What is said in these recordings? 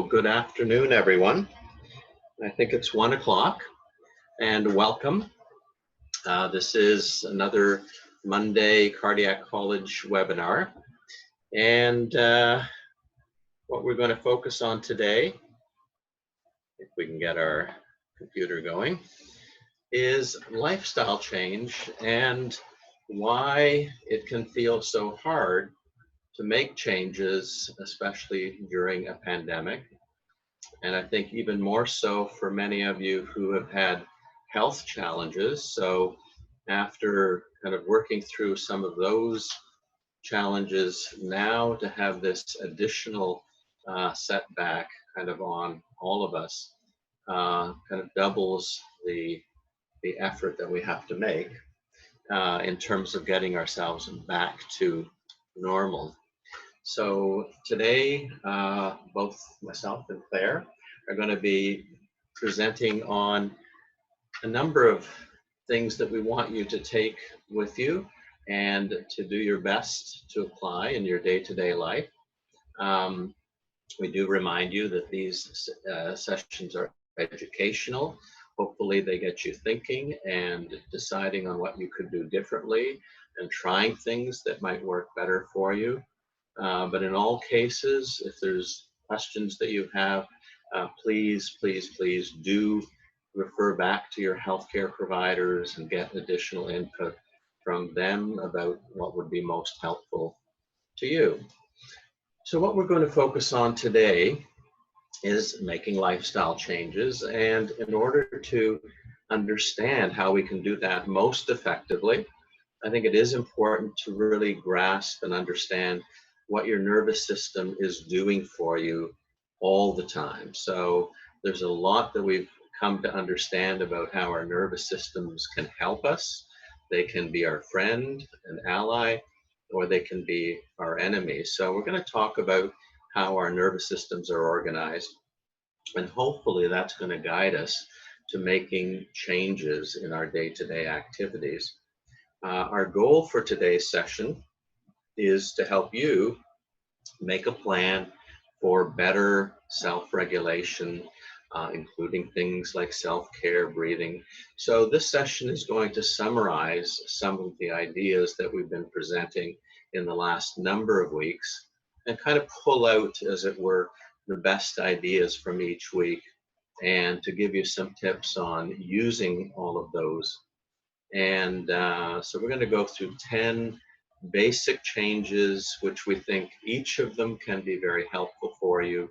Good afternoon, everyone. I think it's 1 o'clock, and welcome. This is another Monday Cardiac College webinar, and what we're going to focus on today, if we can get our computer going, is lifestyle change and why it can feel so hard to make changes, especially during a pandemic. And I think even more so for many of you who have had health challenges. So after kind of working through some of those challenges, now to have this additional setback kind of on all of us kind of doubles the effort that we have to make in terms of getting ourselves back to normal. So today, both myself and Claire are going to be presenting on a number of things that we want you to take with you and to do your best to apply in your day-to-day life. We do remind you that these sessions are educational. Hopefully they get you thinking and deciding on what you could do differently and trying things that might work better for you. But in all cases, if there's questions that you have, please do refer back to your healthcare providers and get additional input from them about what would be most helpful to you. So what we're going to focus on today is making lifestyle changes. And in order to understand how we can do that most effectively, I think it is important to really grasp and understand what your nervous system is doing for you all the time. So there's a lot that we've come to understand about how our nervous systems can help us. They can be our friend, an ally, or they can be our enemy. So we're going to talk about how our nervous systems are organized, and hopefully that's going to guide us to making changes in our day-to-day activities. Our goal for today's session is to help you make a plan for better self-regulation, including things like self-care, breathing. So this session is going to summarize some of the ideas that we've been presenting in the last number of weeks and kind of pull out, as it were, the best ideas from each week and to give you some tips on using all of those. And so we're going to go through 10 basic changes, which we think each of them can be very helpful for you,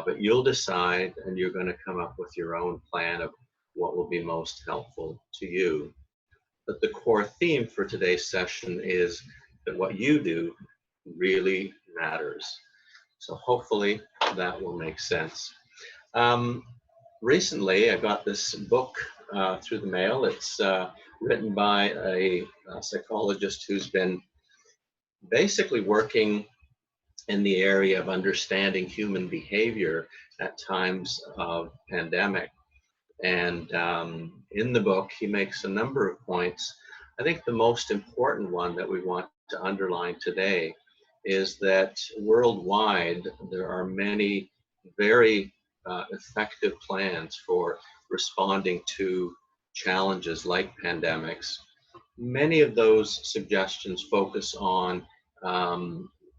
but you'll decide and you're going to come up with your own plan of what will be most helpful to you. But the core theme for today's session is that what you do really matters. So hopefully that will make sense. Recently, I got this book through the mail. It's written by a psychologist who's been basically working in the area of understanding human behavior at times of pandemic. And in the book, he makes a number of points. I think the most important one that we want to underline today is that worldwide, there are many very effective plans for responding to challenges like pandemics. Many of those suggestions focus on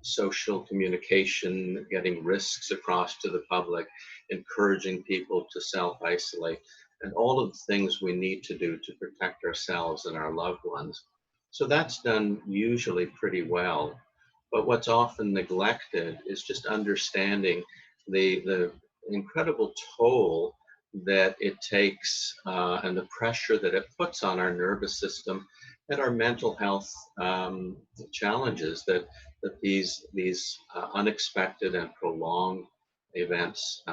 social communication, getting risks across to the public, encouraging people to self-isolate, and all of the things we need to do to protect ourselves and our loved ones. So that's done usually pretty well. But what's often neglected is just understanding the incredible toll that it takes and the pressure that it puts on our nervous system and our mental health challenges that these unexpected and prolonged events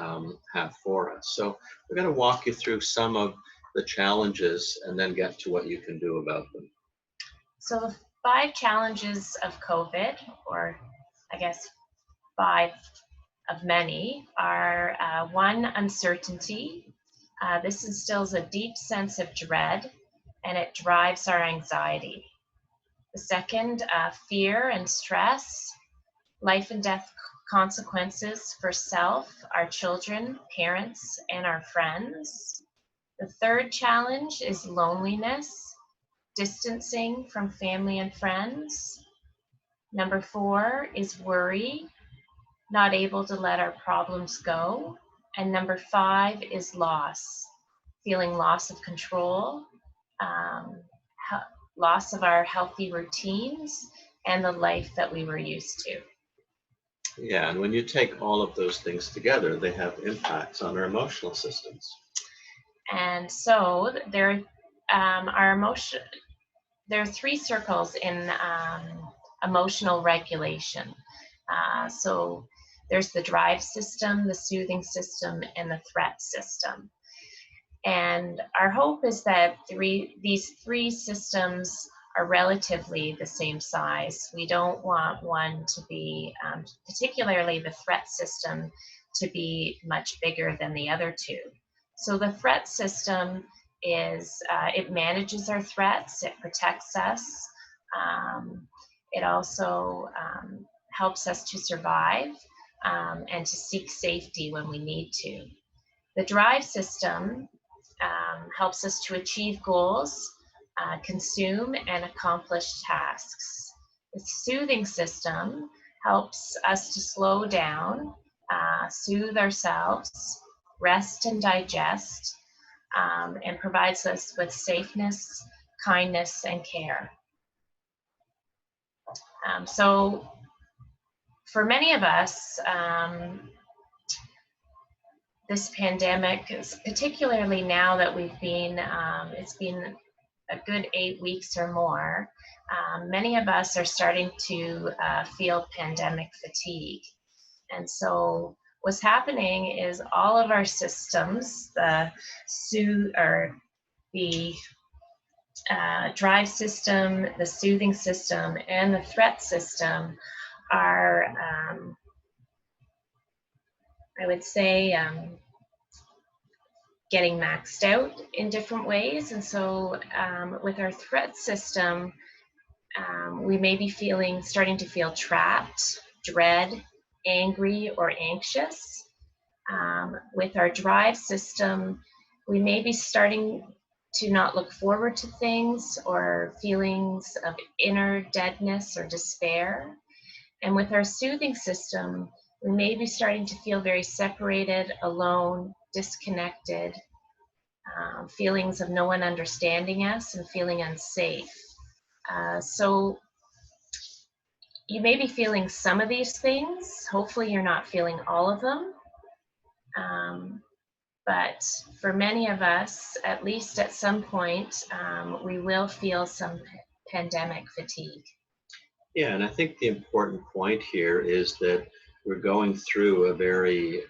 have for us. So we're going to walk you through some of the challenges and then get to what you can do about them. So the 5 challenges of COVID, or I guess 5 of many, are 1, uncertainty. This instills a deep sense of dread and it drives our anxiety. The second, fear and stress. Life and death consequences for self, our children, parents, and our friends. The third challenge is loneliness, distancing from family and friends. Number 4 is worry, not able to let our problems go. And number 5 is loss, feeling loss of control, loss of our healthy routines, and the life that we were used to. Yeah, and when you take all of those things together, they have impacts on our emotional systems. And so there are 3 circles in emotional regulation. So there's the drive system, the soothing system, and the threat system. And our hope is that these 3 systems are relatively the same size. We don't want one to be, particularly the threat system, to be much bigger than the other 2. So the threat system is, it manages our threats, it protects us, it also helps us to survive and to seek safety when we need to. The drive system helps us to achieve goals, consume and accomplish tasks. The soothing system helps us to slow down, soothe ourselves, rest and digest, and provides us with safeness, kindness, and care. So for many of us, this pandemic, particularly now that we've been, it's been a good 8 weeks or more, many of us are starting to feel pandemic fatigue. And so what's happening is all of our systems, the drive system, the soothing system, and the threat system are, I would say, getting maxed out in different ways. And so with our threat system, we may be starting to feel trapped, dread, angry, or anxious. With our drive system, we may be starting to not look forward to things, or feelings of inner deadness or despair. And with our soothing system, we may be starting to feel very separated, alone, disconnected, feelings of no one understanding us, and feeling unsafe. So you may be feeling some of these things. Hopefully you're not feeling all of them. But for many of us, at least at some point, we will feel some pandemic fatigue. Yeah, and I think the important point here is that we're going through a very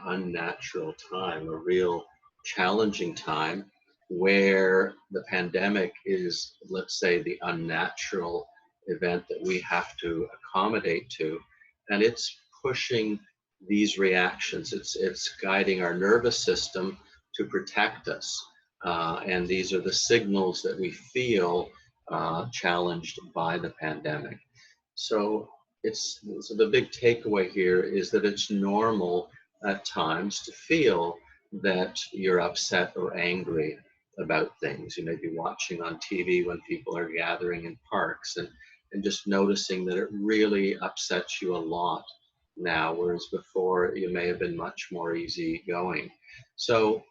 unnatural time, a real challenging time, where the pandemic is, let's say, the unnatural event that we have to accommodate to, and it's pushing these reactions. It's guiding our nervous system to protect us, and these are the signals that we feel challenged by the pandemic. So the big takeaway here is that it's normal at times to feel that you're upset or angry about things. You may be watching on TV when people are gathering in parks and just noticing that it really upsets you a lot now, whereas before you may have been much more easygoing. So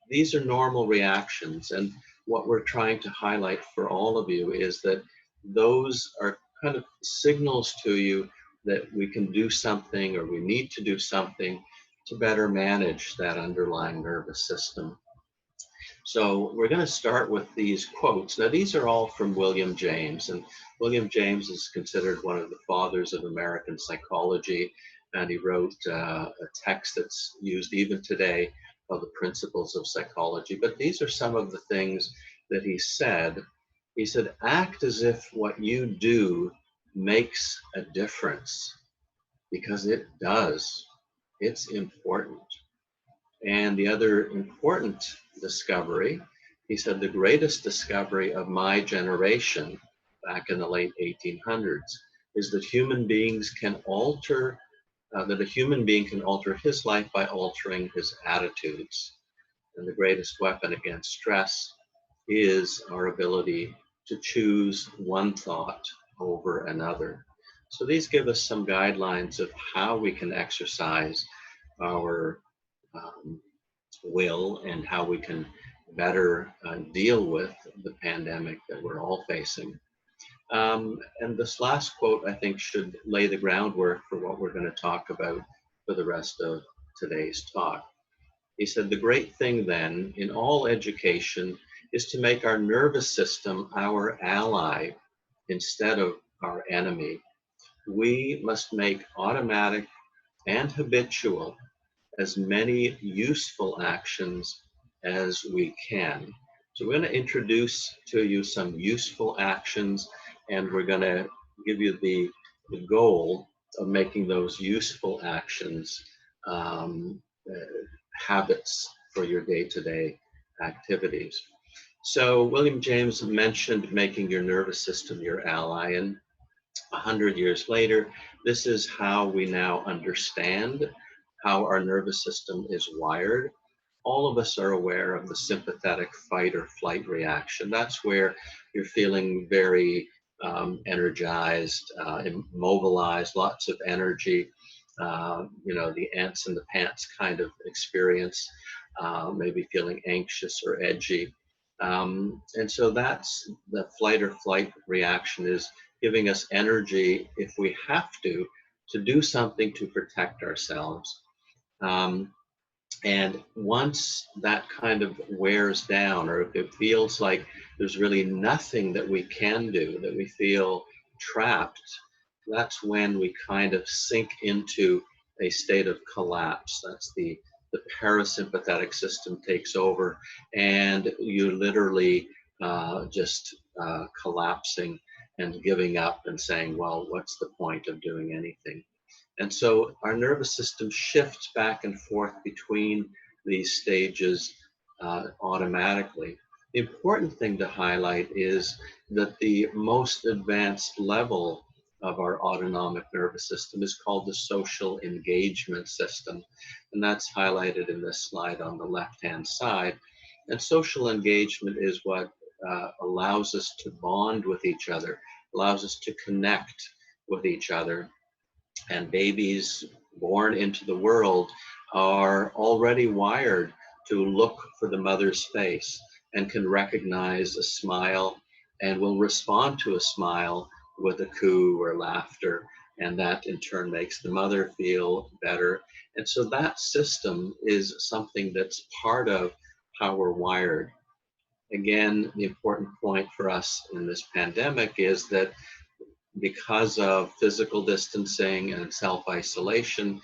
these are normal reactions, and what we're trying to highlight for all of you is that those are kind of signals to you that we can do something, or we need to do something to better manage that underlying nervous system. So we're going to start with these quotes. Now, these are all from William James, and William James is considered one of the fathers of American psychology, and he wrote a text that's used even today of the principles of psychology. But these are some of the things that he said. He said, act as if what you do makes a difference, because it does. It's important. And the other important discovery, he said, the greatest discovery of my generation back in the late 1800s is that human beings can alter that a human being can alter his life by altering his attitudes. And the greatest weapon against stress is our ability to choose one thought over another. So these give us some guidelines of how we can exercise our um, will and how we can better deal with the pandemic that we're all facing. And this last quote, I think, should lay the groundwork for what we're going to talk about for the rest of today's talk. He said, "The great thing then in all education is to make our nervous system our ally instead of our enemy. We must make automatic and habitual as many useful actions as we can." So we're going to introduce to you some useful actions, and we're going to give you the goal of making those useful actions um, uh, habits for your day-to-day activities. So William James mentioned making your nervous system your ally, and 100 years later, this is how we now understand how our nervous system is wired. All of us are aware of the sympathetic fight or flight reaction. That's where you're feeling very energized, mobilized, lots of energy, the ants in the pants kind of experience, maybe feeling anxious or edgy. And so that's the flight or flight reaction, is giving us energy if we have to do something to protect ourselves. Um, and once that kind of wears down, or if it feels like there's really nothing that we can do, that we feel trapped, that's when we kind of sink into a state of collapse. That's the parasympathetic system takes over, and you literally just collapsing and giving up and saying, well, what's the point of doing anything? And so our nervous system shifts back and forth between these stages automatically. The important thing to highlight is that the most advanced level of our autonomic nervous system is called the social engagement system. And that's highlighted in this slide on the left-hand side. And social engagement is what allows us to bond with each other, allows us to connect with each other. And babies born into the world are already wired to look for the mother's face and can recognize a smile and will respond to a smile with a coo or laughter. And that in turn makes the mother feel better. And so that system is something that's part of how we're wired. Again, the important point for us in this pandemic is that because of physical distancing and self-isolation,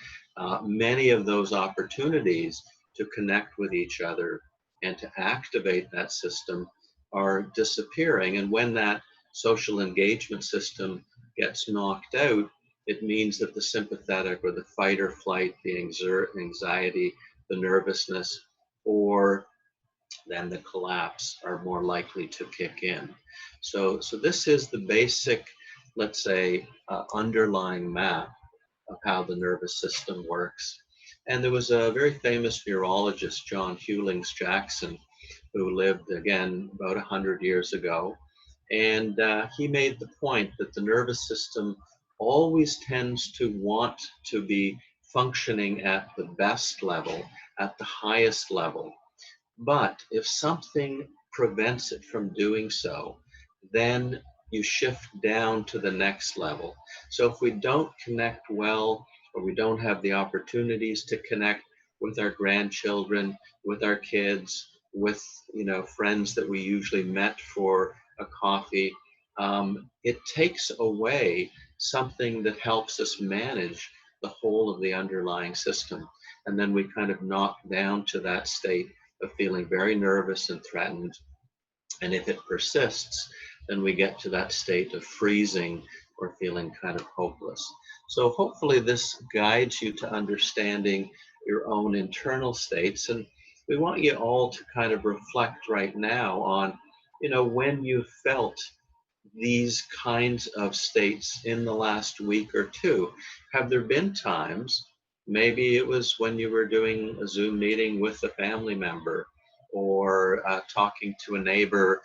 many of those opportunities to connect with each other and to activate that system are disappearing. And when that social engagement system gets knocked out, it means that the sympathetic or the fight or flight, the anxiety, the nervousness, or then the collapse are more likely to kick in. So this is the basic, let's say, underlying map of how the nervous system works. And there was a very famous neurologist, John Hewlings Jackson, who lived, again, about 100 years ago. And he made the point that the nervous system always tends to want to be functioning at the best level, at the highest level. But if something prevents it from doing so, then you shift down to the next level. So if we don't connect well, or we don't have the opportunities to connect with our grandchildren, with our kids, with friends that we usually met for a coffee, it takes away something that helps us manage the whole of the underlying system. And then we kind of knock down to that state of feeling very nervous and threatened. And if it persists, then we get to that state of freezing or feeling kind of hopeless. So hopefully this guides you to understanding your own internal states. And we want you all to kind of reflect right now on, when you felt these kinds of states in the last week or two? Have there been times, maybe it was when you were doing a Zoom meeting with a family member, or talking to a neighbor,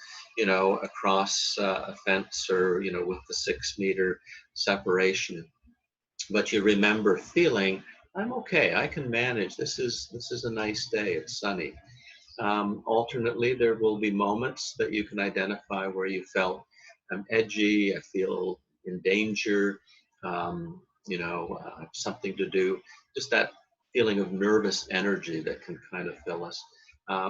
across a fence, or, with the 6 meter separation, but you remember feeling, I'm okay, I can manage. This is a nice day. It's sunny. Alternately, there will be moments that you can identify where you felt, I'm edgy, I feel in danger, something to do, just that feeling of nervous energy that can kind of fill us.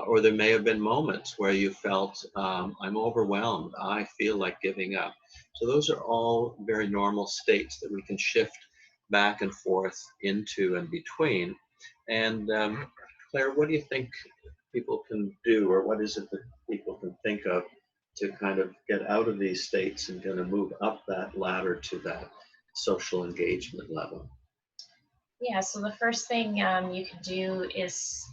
Or there may have been moments where you felt, I'm overwhelmed, I feel like giving up. So those are all very normal states that we can shift back and forth into and between. And Claire, what do you think people can do, or what is it that people can think of to kind of get out of these states and kind of move up that ladder to that social engagement level? Yeah, so the first thing you can do is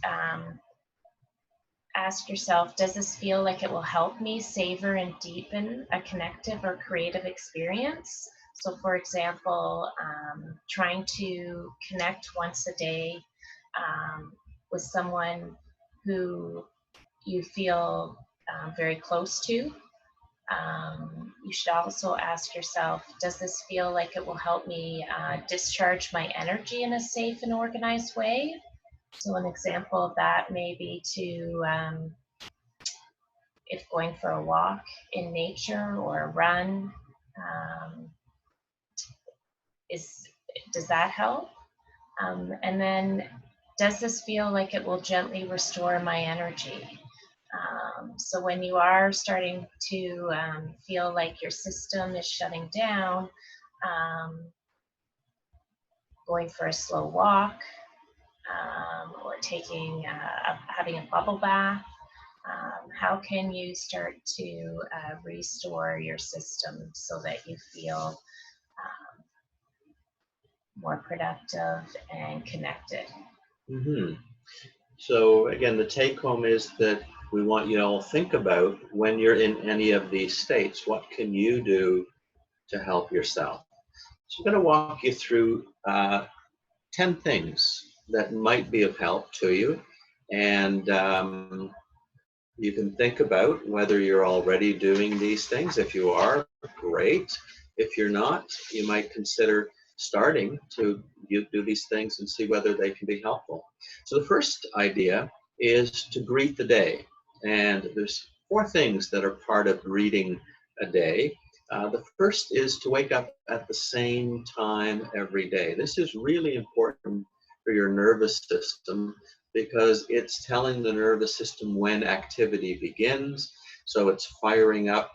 ask yourself, does this feel like it will help me savor and deepen a connective or creative experience? So, for example, trying to connect once a day with someone who you feel very close to. You should also ask yourself, does this feel like it will help me discharge my energy in a safe and organized way? So an example of that may be to, if going for a walk in nature or a run, um, is does that help? And then, does this feel like it will gently restore my energy? So when you are starting to feel like your system is shutting down, um, going for a slow walk, or having a bubble bath, how can you start to restore your system so that you feel more productive and connected? Hmm. So again, the take home is that we want you to all think about, when you're in any of these states, what can you do to help yourself? So I'm going to walk you through 10 things that might be of help to you. And you can think about whether you're already doing these things. If you are, great. If you're not, you might consider starting to do these things and see whether they can be helpful. So the first idea is to greet the day. And there's 4 things that are part of greeting a day. The first is to wake up at the same time every day. This is really important for your nervous system, because it's telling the nervous system when activity begins. So it's firing up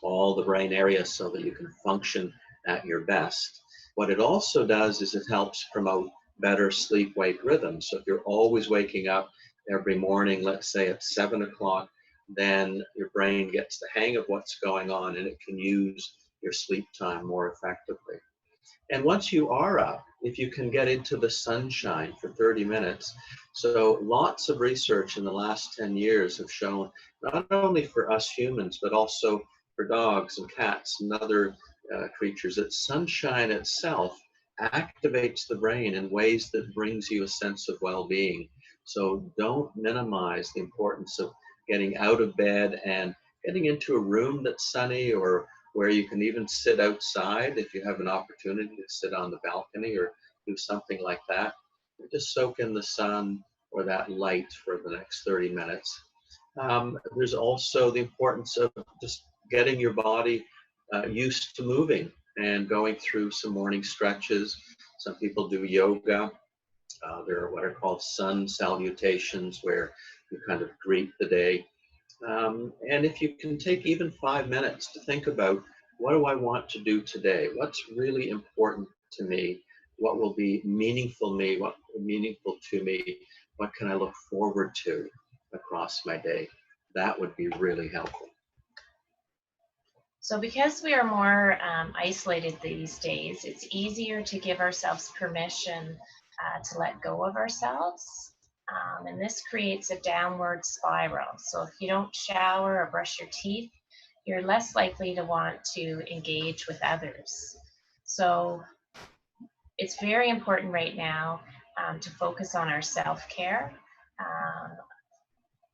all the brain areas so that you can function at your best. What it also does is it helps promote better sleep-wake rhythm. So if you're always waking up every morning, let's say at 7 o'clock, then your brain gets the hang of what's going on and it can use your sleep time more effectively. And once you are up, if you can get into the sunshine for 30 minutes. So lots of research in the last 10 years have shown, not only for us humans, but also for dogs and cats and other creatures, that sunshine itself activates the brain in ways that brings you a sense of well-being. So don't minimize the importance of getting out of bed and getting into a room that's sunny, or where you can even sit outside if you have an opportunity to sit on the balcony or do something like that. Just soak in the sun or that light for the next 30 minutes. There's also the importance of just getting your body used to moving and going through some morning stretches. Some people do yoga. There are what are called sun salutations, where you kind of greet the day. And if you can take even 5 minutes to think about, what do I want to do today? What's really important to me? What will be meaningful me? What meaningful to me? What can I look forward to across my day? That would be really helpful. So because we are more isolated these days, it's easier to give ourselves permission to let go of ourselves. And this creates a downward spiral. So if you don't shower or brush your teeth, you're less likely to want to engage with others. So it's very important right now to focus on our self-care. Um,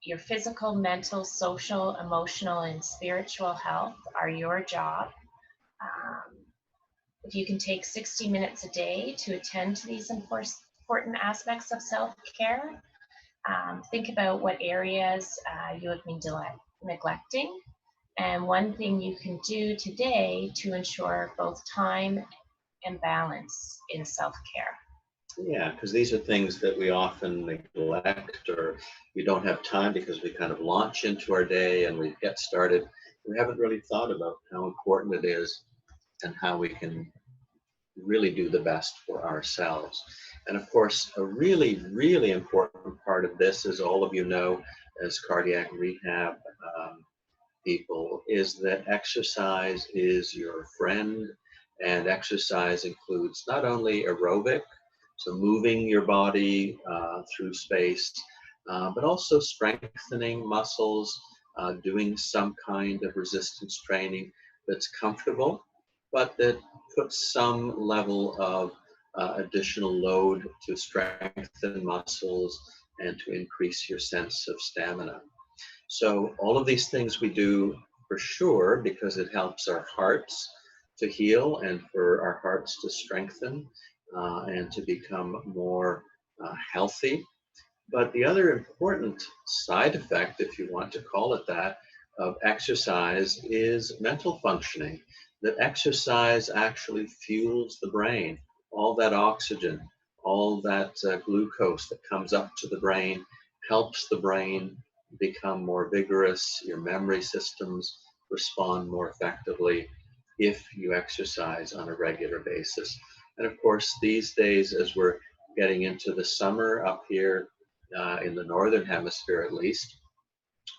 your physical, mental, social, emotional, and spiritual health are your job. Um, if you can take 60 minutes a day to attend to these important aspects of self-care, think about what areas you have been neglecting, and one thing you can do today to ensure both time and balance in self-care. Yeah, because these are things that we often neglect, or we don't have time because we kind of launch into our day and we get started. We haven't really thought about how important it is and how we can really do the best for ourselves. And of course, a really, really important part of this, as all of you know, as cardiac rehab people, is that exercise is your friend. And exercise includes not only aerobic, so moving your body through space, but also strengthening muscles, doing some kind of resistance training that's comfortable, but that puts some level of additional load to strengthen muscles and to increase your sense of stamina. So all of these things we do for sure because it helps our hearts to heal and for our hearts to strengthen and to become more healthy. But the other important side effect, if you want to call it that, of exercise is mental functioning. That exercise actually fuels the brain. All that oxygen, all that glucose that comes up to the brain helps the brain become more vigorous. Your memory systems respond more effectively if you exercise on a regular basis. And of course, these days, as we're getting into the summer up here in the northern hemisphere at least,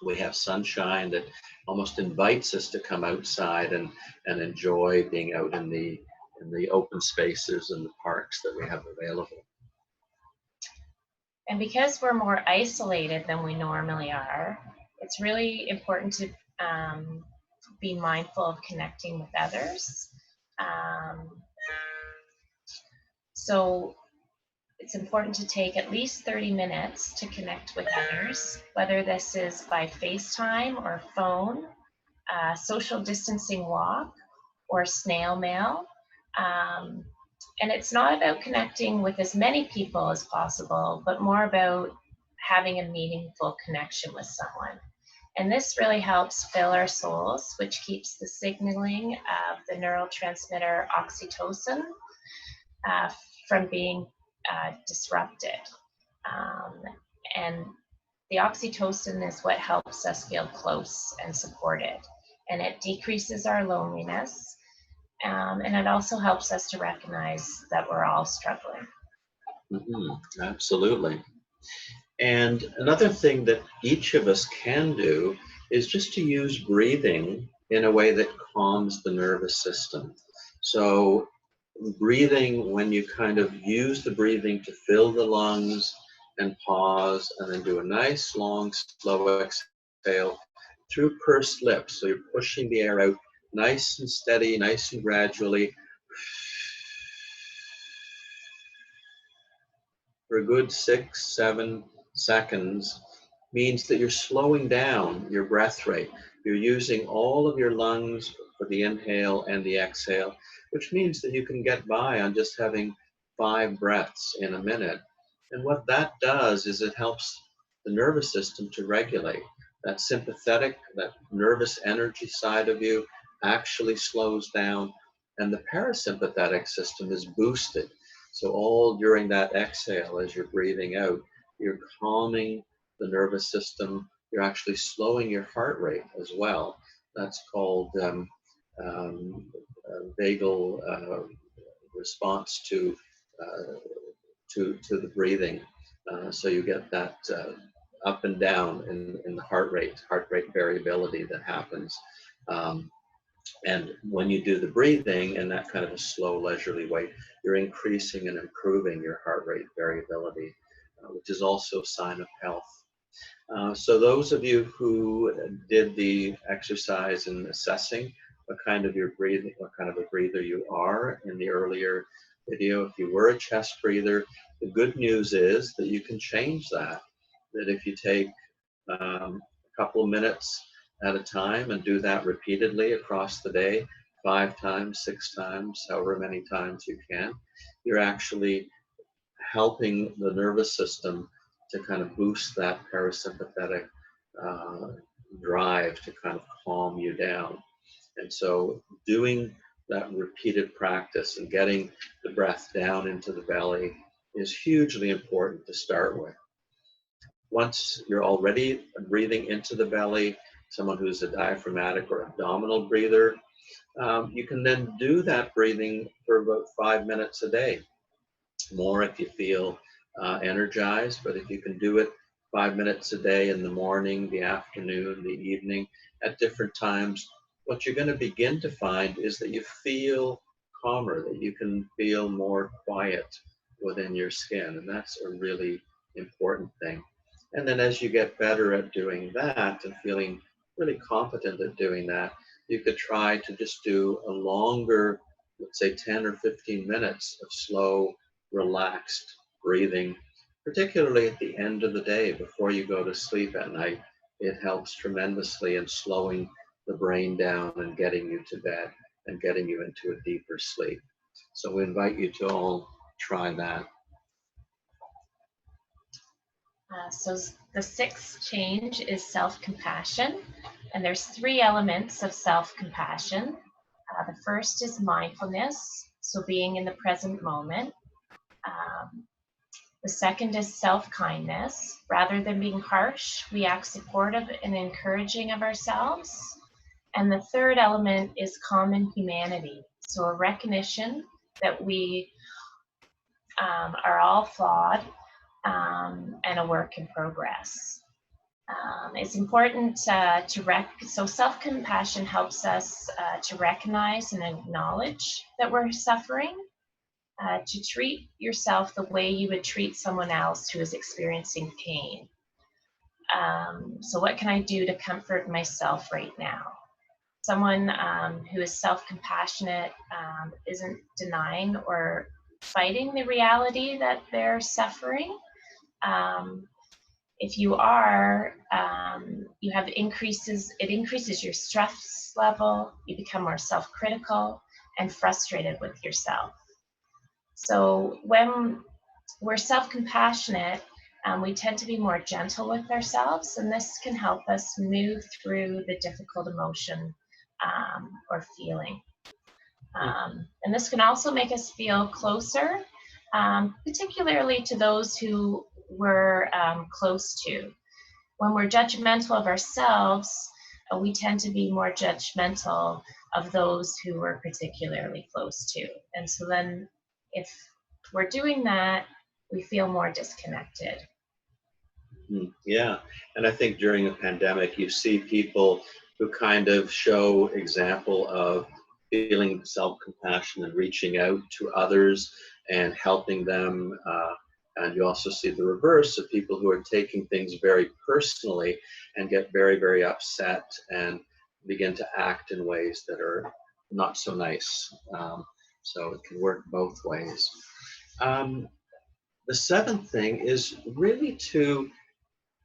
we have sunshine that almost invites us to come outside and enjoy being out in the open spaces and the parks that we have available. And because we're more isolated than we normally are, it's really important to be mindful of connecting with others. So it's important to take at least 30 minutes to connect with others, whether this is by FaceTime or phone, social distancing walk, or snail mail. And it's not about connecting with as many people as possible, but more about having a meaningful connection with someone. And this really helps fill our souls, which keeps the signaling of the neurotransmitter oxytocin from being disrupted. And the oxytocin is what helps us feel close and supported. And it decreases our loneliness. And it also helps us to recognize that we're all struggling. Absolutely. And another thing that each of us can do is just to use breathing in a way that calms the nervous system. So breathing, when you kind of use the breathing to fill the lungs and pause and then do a nice long slow exhale through pursed lips. So you're pushing the air out nice and steady, nice and gradually for a good 6-7 seconds means that you're slowing down your breath rate. You're using all of your lungs for the inhale and the exhale, which means that you can get by on just having 5 breaths in a minute. And what that does is it helps the nervous system to regulate. That sympathetic, that nervous energy side of you actually slows down, and the parasympathetic system is boosted. So all during that exhale, as you're breathing out, you're calming the nervous system. You're actually slowing your heart rate as well. That's called vagal response to the breathing. So you get that up and down in the heart rate variability that happens. And when you do the breathing in that kind of a slow, leisurely way, you're increasing and improving your heart rate variability, which is also a sign of health. So those of you who did the exercise in assessing what kind of your breathing, what kind of a breather you are in the earlier video, if you were a chest breather, the good news is that you can change that. That if you take a couple of minutes at a time and do that repeatedly across the day, 5 times, 6 times, however many times you can, you're actually helping the nervous system to kind of boost that parasympathetic uh, drive to kind of calm you down. And so doing that repeated practice and getting the breath down into the belly is hugely important to start with. Once you're already breathing into the belly, someone who's a diaphragmatic or abdominal breather, you can then do that breathing for about 5 minutes a day. More if you feel energized, but if you can do it 5 minutes a day in the morning, the afternoon, the evening, at different times, what you're going to begin to find is that you feel calmer, that you can feel more quiet within your skin, and that's a really important thing. And then as you get better at doing that and feeling really competent at doing that, you could try to just do a longer, let's say 10 or 15 minutes of slow, relaxed breathing, particularly at the end of the day before you go to sleep at night. It helps tremendously in slowing the brain down and getting you to bed and getting you into a deeper sleep. So we invite you to all try that. So the sixth change is self-compassion, and there's 3 elements of self-compassion. The first is mindfulness, so being in the present moment. The second is self-kindness. Rather than being harsh, we act supportive and encouraging of ourselves. And the third element is common humanity, so a recognition that we are all flawed and a work in progress. It's important so self-compassion helps us to recognize and acknowledge that we're suffering, to treat yourself the way you would treat someone else who is experiencing pain. So what can I do to comfort myself right now? Someone who is self-compassionate isn't denying or fighting the reality that they're suffering. If you are, it increases your stress level, you become more self-critical and frustrated with yourself. So when we're self-compassionate, we tend to be more gentle with ourselves, and this can help us move through the difficult emotion or feeling. And this can also make us feel closer, particularly to those who we're close to. When we're judgmental of ourselves, we tend to be more judgmental of those who we're particularly close to. And so then if we're doing that, we feel more disconnected. Yeah, and I think during the pandemic, you see people who kind of show example of feeling self-compassion and reaching out to others and helping them. And you also see the reverse of people who are taking things very personally and get very, very upset and begin to act in ways that are not so nice. So it can work both ways. The seventh thing is really to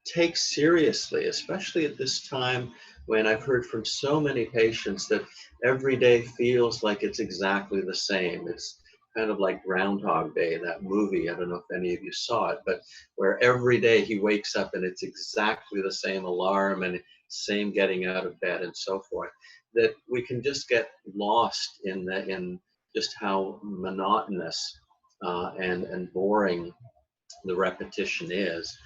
take seriously, especially at this time when I've heard from so many patients that every day feels like it's exactly the same. It's kind of like Groundhog Day, that movie. I don't know if any of you saw it, but where every day he wakes up and it's exactly the same alarm and same getting out of bed and so forth, that we can just get lost in just how monotonous and boring the repetition is.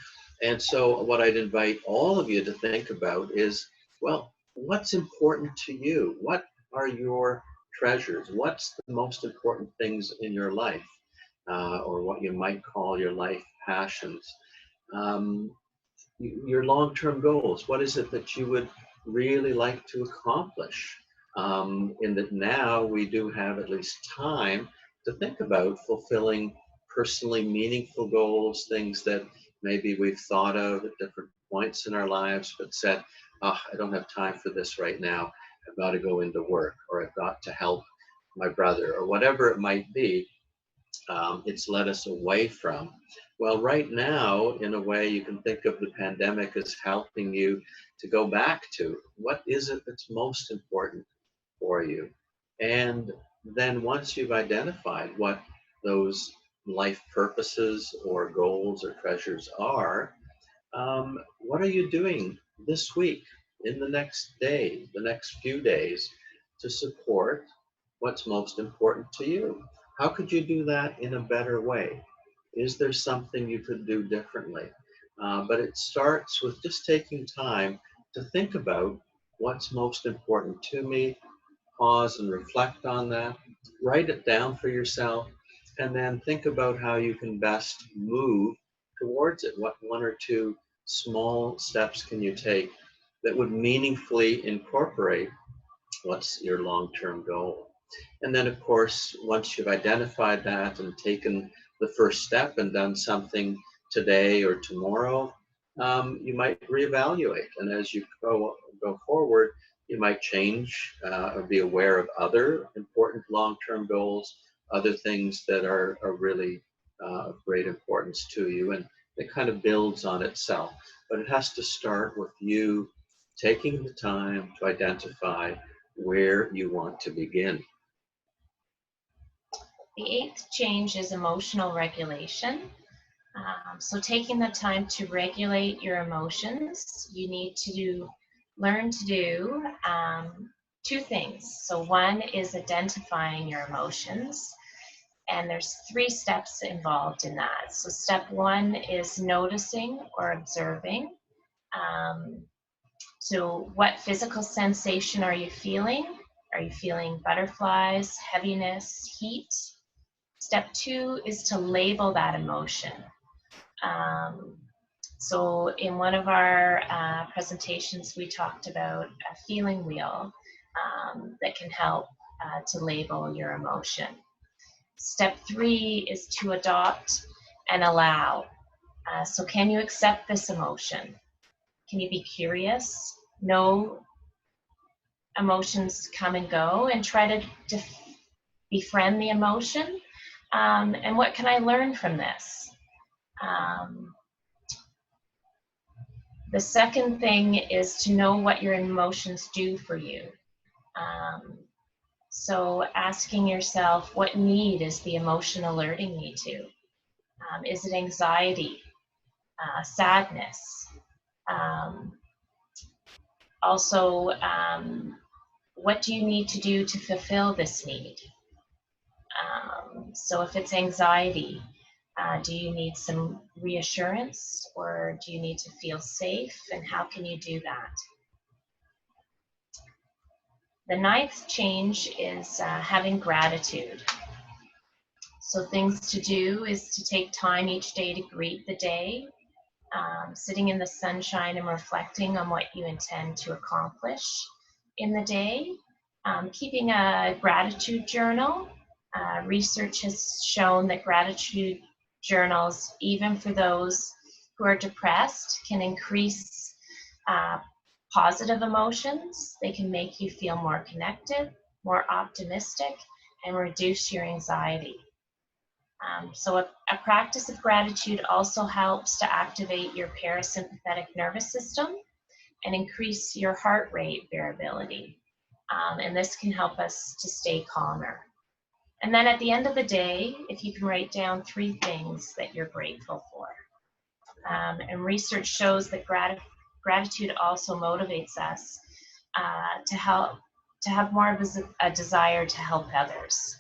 And so what I'd invite all of you to think about is, well, what's important to you? What are your treasures? What's the most important things in your life? Or what you might call your life passions? Your long-term goals. What is it that you would really like to accomplish? In that now we do have at least time to think about fulfilling personally meaningful goals, things that maybe we've thought of at different points in our lives, but said, oh, I don't have time for this right now. I've got to go into work, or I've got to help my brother, or whatever it might be. It's led us away from. Well, right now, in a way, you can think of the pandemic as helping you to go back to what is it that's most important for you. And then once you've identified what those life purposes or goals or treasures are, what are you doing this week, in the next day, the next few days, to support what's most important to you? How could you do that in a better way? Is there something you could do differently? But it starts with just taking time to think about what's most important to me, pause and reflect on that, write it down for yourself, and then think about how you can best move towards it. What one or two small steps can you take that would meaningfully incorporate what's your long-term goal? And then, of course, once you've identified that and taken the first step and done something today or tomorrow, you might reevaluate. And as you go forward, you might change or be aware of other important long-term goals, other things that are really of great importance to you. And it kind of builds on itself. But it has to start with you taking the time to identify where you want to begin. The eighth change is emotional regulation. So taking the time to regulate your emotions, you need to learn to do two things. So one is identifying your emotions, and there's 3 steps involved in that. So step 1 is noticing or observing. So what physical sensation are you feeling? Are you feeling butterflies, heaviness, heat? Step 2 is to label that emotion. So in one of our presentations, we talked about a feeling wheel that can help to label your emotion. Step 3 is to adopt and allow. So can you accept this emotion? Can you be curious? Know emotions come and go, and try to befriend the emotion. And what can I learn from this? The second thing is to know what your emotions do for you. So asking yourself, what need is the emotion alerting me to? Is it anxiety, sadness? Also, what do you need to do to fulfill this need? So if it's anxiety, do you need some reassurance, or do you need to feel safe, and how can you do that? The 9th change is having gratitude. So things to do is to take time each day to greet the day, sitting in the sunshine and reflecting on what you intend to accomplish in the day, keeping a gratitude journal. Research has shown that gratitude journals, even for those who are depressed, can increase positive emotions. They can make you feel more connected, more optimistic, and reduce your anxiety. So a practice of gratitude also helps to activate your parasympathetic nervous system and increase your heart rate variability. And this can help us to stay calmer. And then at the end of the day, if you can write down 3 things that you're grateful for. And research shows that gratitude also motivates us to have more of a desire to help others.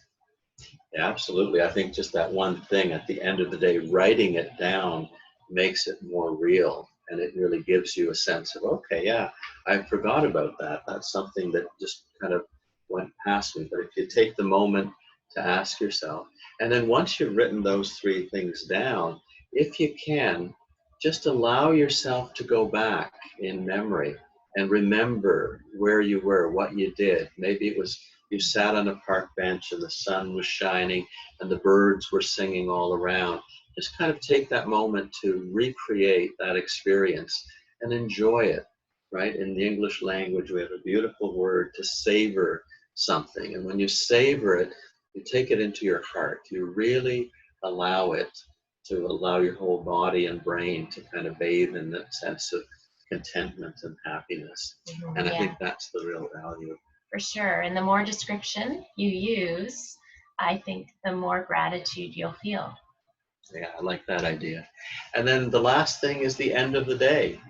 Yeah, absolutely. I think just that one thing at the end of the day, writing it down makes it more real. And it really gives you a sense of, okay, yeah, I forgot about that. That's something that just kind of went past me. But if you take the moment to ask yourself, and then once you've written those 3 things down, if you can, just allow yourself to go back in memory and remember where you were, what you did. Maybe it was you sat on a park bench and the sun was shining and the birds were singing all around. Just kind of take that moment to recreate that experience and enjoy it, right? In the English language, we have a beautiful word to savor something. And when you savor it, you take it into your heart. You really allow it to allow your whole body and brain to kind of bathe in that sense of contentment and happiness. And I think that's the real value. For sure. And the more description you use, I think the more gratitude you'll feel. Yeah, I like that idea. And then the last thing is the end of the day.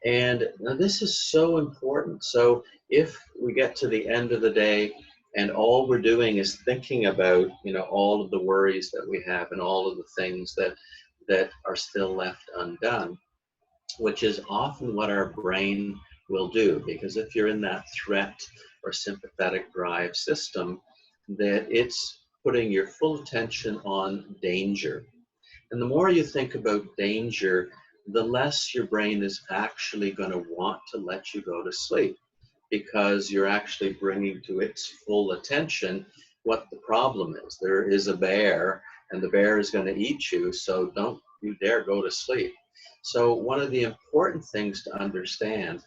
And this is so important. So if we get to the end of the day and all we're doing is thinking about, all of the worries that we have and all of the things that are still left undone, which is often what our brain will do, because if you're in that threat or sympathetic drive system, that it's putting your full attention on danger. And the more you think about danger, the less your brain is actually going to want to let you go to sleep, because you're actually bringing to its full attention what the problem is. There is a bear, and the bear is going to eat you, so don't you dare go to sleep. So one of the important things to understand,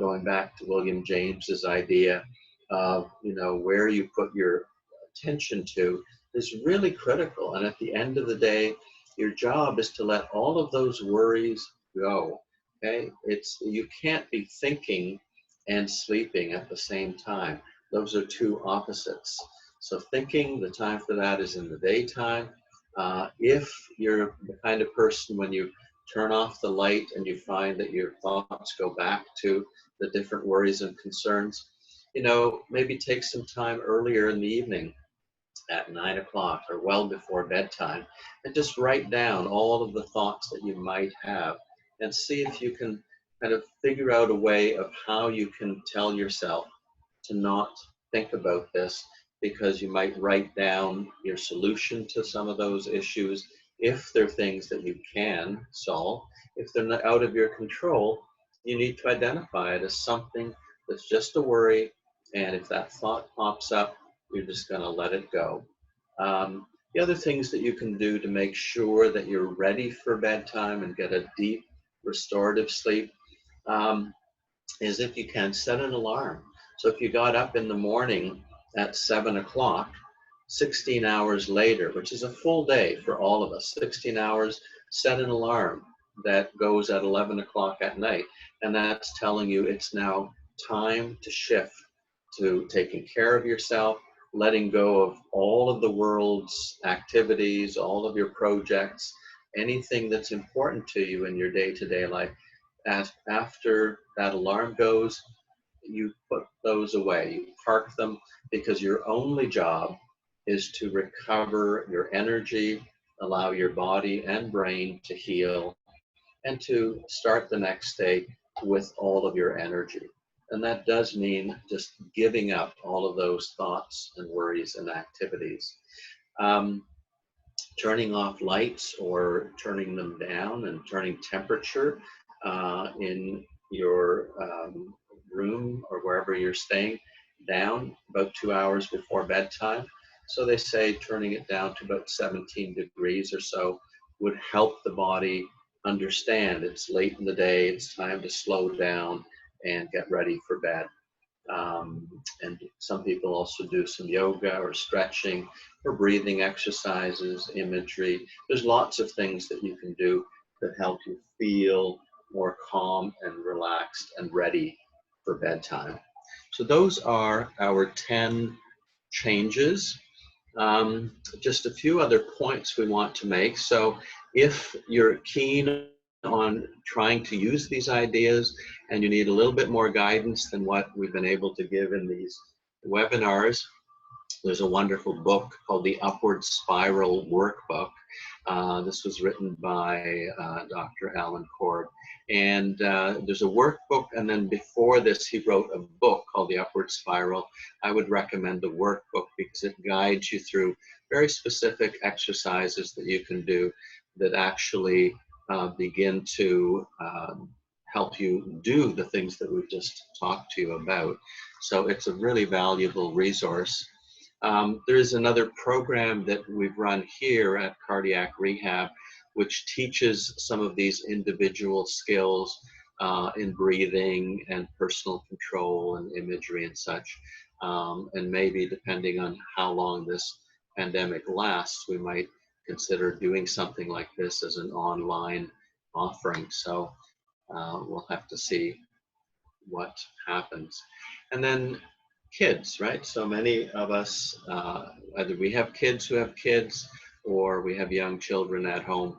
going back to William James's idea of, where you put your attention to, is really critical. And at the end of the day, your job is to let all of those worries go. Okay, you can't be thinking and sleeping at the same time. Those are two opposites. So thinking, the time for that is in the daytime. If you're the kind of person, when you turn off the light and you find that your thoughts go back to the different worries and concerns, maybe take some time earlier in the evening at 9 o'clock or well before bedtime, and just write down all of the thoughts that you might have, and see if you can kind of figure out a way of how you can tell yourself to not think about this, because you might write down your solution to some of those issues if they're things that you can solve. If they're not out of your control, you need to identify it as something that's just a worry, and if that thought pops up, you're just going to let it go. The other things that you can do to make sure that you're ready for bedtime and get a deep restorative sleep is, if you can, set an alarm. So if you got up in the morning at 7 o'clock, 16 hours later, which is a full day for all of us, 16 hours, set an alarm that goes at 11 o'clock at night. And that's telling you it's now time to shift to taking care of yourself, letting go of all of the world's activities, all of your projects, anything that's important to you in your day-to-day life. After that alarm goes, you put those away, you park them, because your only job is to recover your energy, allow your body and brain to heal, and to start the next day with all of your energy. And that does mean just giving up all of those thoughts and worries and activities. Turning off lights or turning them down, and turning temperature in your room or wherever you're staying down about 2 hours before bedtime. So they say turning it down to about 17 degrees or so would help the body understand it's late in the day, it's time to slow down and get ready for bed. And some people also do some yoga or stretching or breathing exercises, imagery. There's lots of things that you can do that help you feel more calm and relaxed and ready for bedtime. So those are our 10 changes. Just a few other points we want to make. So if you're keen on trying to use these ideas and you need a little bit more guidance than what we've been able to give in these webinars, there's a wonderful book called the Upward Spiral Workbook. This was written by Dr. Alan Korb. And there's a workbook, and then before this he wrote a book called The Upward Spiral. I would recommend the workbook because it guides you through very specific exercises that you can do that actually begin to help you do the things that we've just talked to you about. So it's a really valuable resource. There is another program that we've run here at Cardiac Rehab, which teaches some of these individual skills in breathing and personal control and imagery and such. And maybe depending on how long this pandemic lasts, we might consider doing something like this as an online offering. So we'll have to see what happens. And then kids, right? So many of us, either we have kids who have kids or we have young children at home.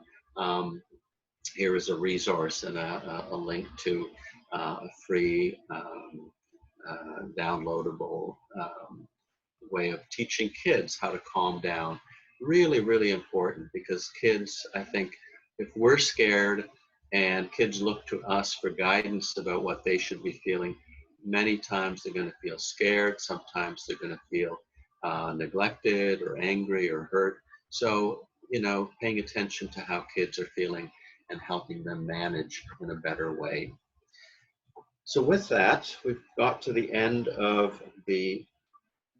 Here is a resource and a link to a free downloadable way of teaching kids how to calm down. Really, really important, because kids, I think, if we're scared and kids look to us for guidance about what they should be feeling, many times they're going to feel scared. Sometimes they're going to feel neglected or angry or hurt. So, paying attention to how kids are feeling and helping them manage in a better way. So with that, we've got to the end of the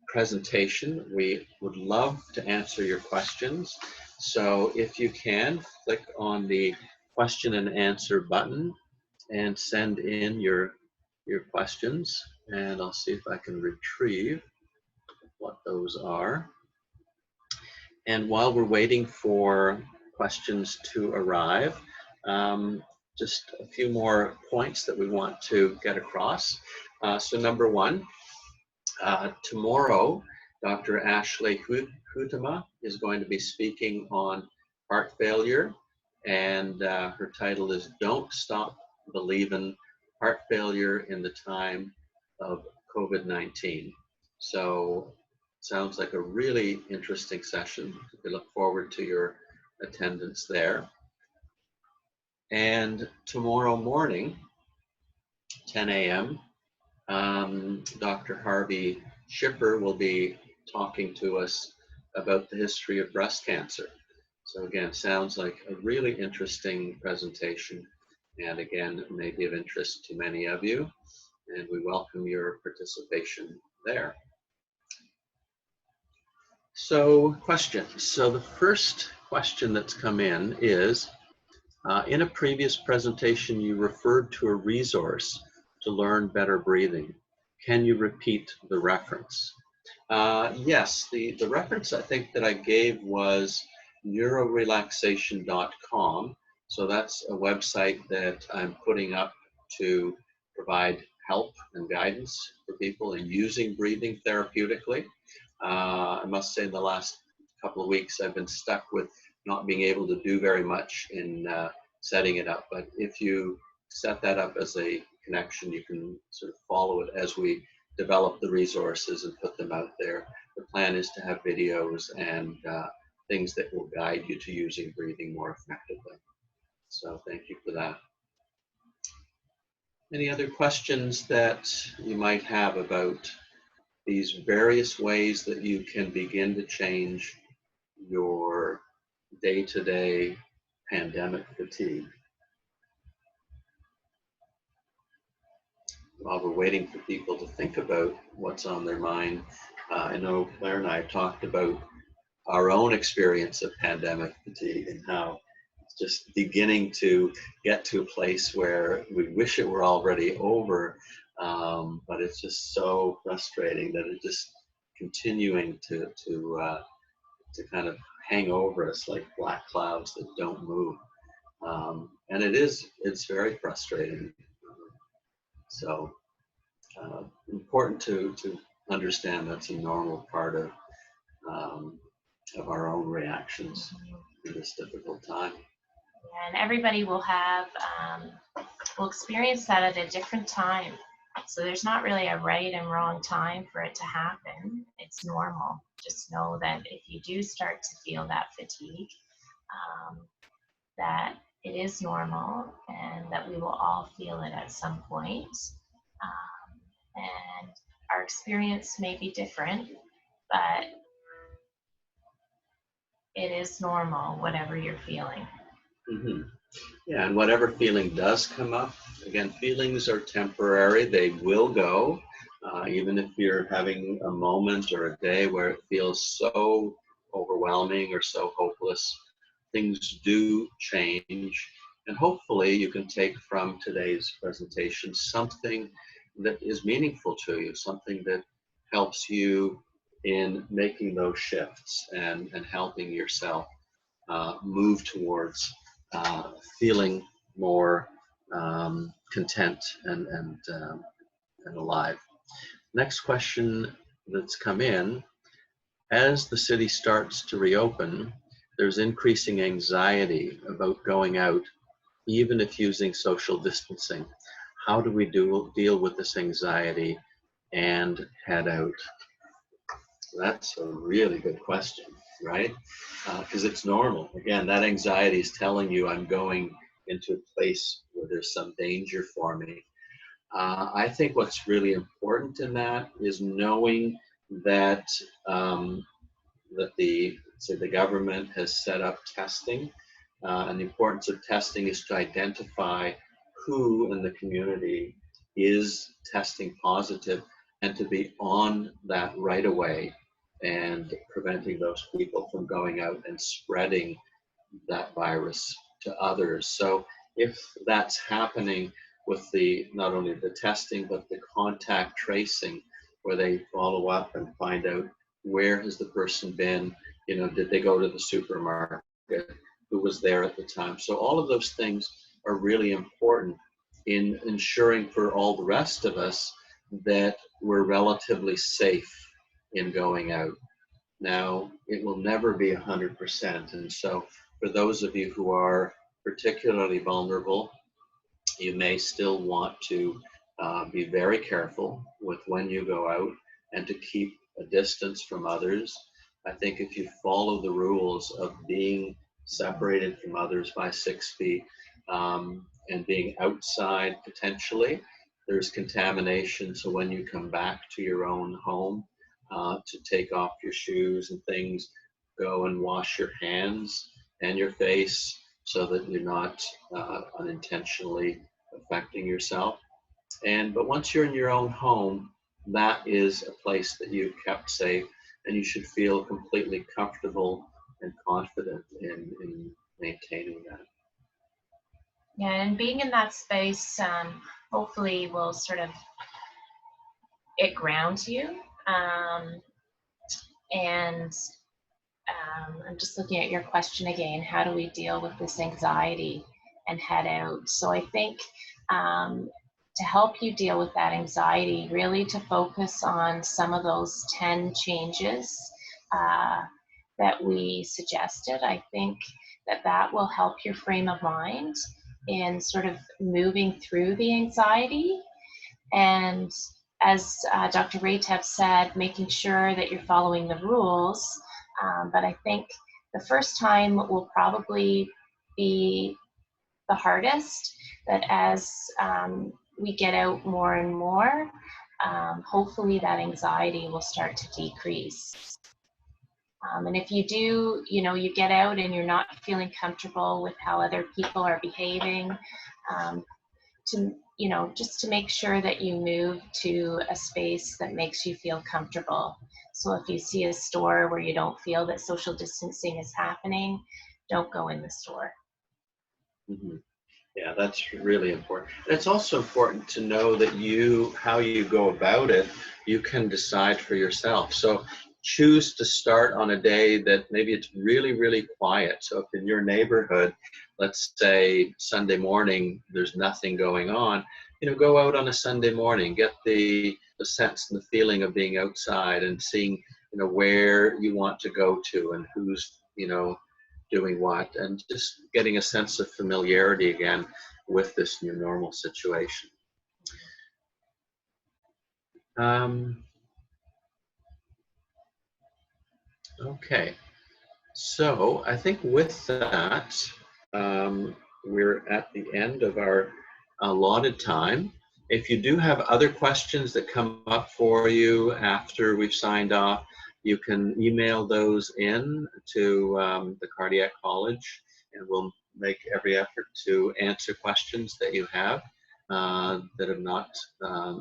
presentation. We would love to answer your questions. So if you can, click on the question and answer button and send in your questions. And I'll see if I can retrieve what those are. And while we're waiting for questions to arrive, just a few more points that we want to get across. So number one, tomorrow, Dr. Ashley Hutema is going to be speaking on heart failure, and her title is Don't Stop Believing Heart Failure in the Time of COVID-19. So sounds like a really interesting session. We look forward to your attendance there. And tomorrow morning, 10 a.m., Dr. Harvey Schipper will be talking to us about the history of breast cancer. So again, sounds like a really interesting presentation, and again, may be of interest to many of you, and we welcome your participation there. So questions. So the first question that's come in is, in a previous presentation, you referred to a resource to learn better breathing. Can you repeat the reference? Yes, the reference I think that I gave was neurorelaxation.com. So that's a website that I'm putting up to provide help and guidance for people in using breathing therapeutically. I must say in the last couple of weeks, I've been stuck with not being able to do very much in setting it up. But if you set that up as a connection, you can sort of follow it as we develop the resources and put them out there. The plan is to have videos and things that will guide you to using breathing more effectively. So thank you for that. Any other questions that you might have about these various ways that you can begin to change your day-to-day pandemic fatigue? While we're waiting for people to think about what's on their mind, I know Claire and I talked about our own experience of pandemic fatigue and how it's just beginning to get to a place where we wish it were already over, but it's just so frustrating that it's just continuing to kind of hang over us like black clouds that don't move. And it's very frustrating. So important to understand that's a normal part of our own reactions in this difficult time. Yeah, and everybody will have will experience that at a different time. So there's not really a right and wrong time for it to happen. It's normal. Just know that if you do start to feel that fatigue, that it is normal and that we will all feel it at some point. And our experience may be different, but it is normal, whatever you're feeling. Mm-hmm. Yeah, and whatever feeling does come up, again, feelings are temporary. They will go. Even if you're having a moment or a day where it feels so overwhelming or so hopeless, things do change. And hopefully you can take from today's presentation something that is meaningful to you, something that helps you in making those shifts and helping yourself move towards feeling more content and alive. Next question that's come in: as the city starts to reopen, there's increasing anxiety about going out, even if using social distancing. How do we deal with this anxiety and head out? That's a really good question, right? Because it's normal. Again, that anxiety is telling you I'm going into a place where there's some danger for me. I think what's really important in that is knowing that the government has set up testing, and the importance of testing is to identify who in the community is testing positive and to be on that right away and preventing those people from going out and spreading that virus to others. So if that's happening with not only the testing but the contact tracing, where they follow up and find out where has the person been, did they go to the supermarket, who was there at the time. So all of those things are really important in ensuring for all the rest of us that we're relatively safe in going out. Now, it will never be 100%. And so for those of you who are particularly vulnerable, you may still want to be very careful with when you go out and to keep a distance from others. I think if you follow the rules of being separated from others by 6 feet and being outside potentially, there's contamination. So when you come back to your own home, to take off your shoes and things, go and wash your hands and your face so that you're not unintentionally affecting yourself. But once you're in your own home, that is a place that you've kept safe, and you should feel completely comfortable and confident in maintaining that. Yeah, and being in that space hopefully will it grounds you. I'm just looking at your question again. How do we deal with this anxiety and head out? So I think to help you deal with that anxiety, really to focus on some of those 10 changes that we suggested. I think that will help your frame of mind in moving through the anxiety. And as Dr. Reitav said, making sure that you're following the rules. But I think the first time will probably be the hardest, but as we get out more and more, hopefully that anxiety will start to decrease. And if you do, you get out and you're not feeling comfortable with how other people are behaving, just to make sure that you move to a space that makes you feel comfortable. So if you see a store where you don't feel that social distancing is happening, don't go in the store. Mm-hmm. Yeah, that's really important. And it's also important to know that how you go about it, you can decide for yourself. So choose to start on a day that maybe it's really, really quiet. So if in your neighborhood, let's say Sunday morning, there's nothing going on, go out on a Sunday morning, get the sense and the feeling of being outside and seeing, where you want to go to and who's, doing what, and just getting a sense of familiarity again with this new normal situation. Okay, so I think with that, we're at the end of our allotted time. If you do have other questions that come up for you after we've signed off, you can email those in to the Cardiac College, and we'll make every effort to answer questions that you have that have not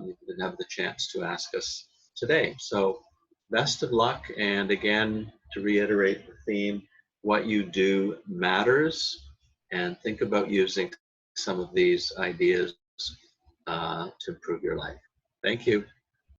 you didn't have the chance to ask us today. So best of luck, and again, to reiterate the theme, what you do matters, and think about using some of these ideas to improve your life. Thank you.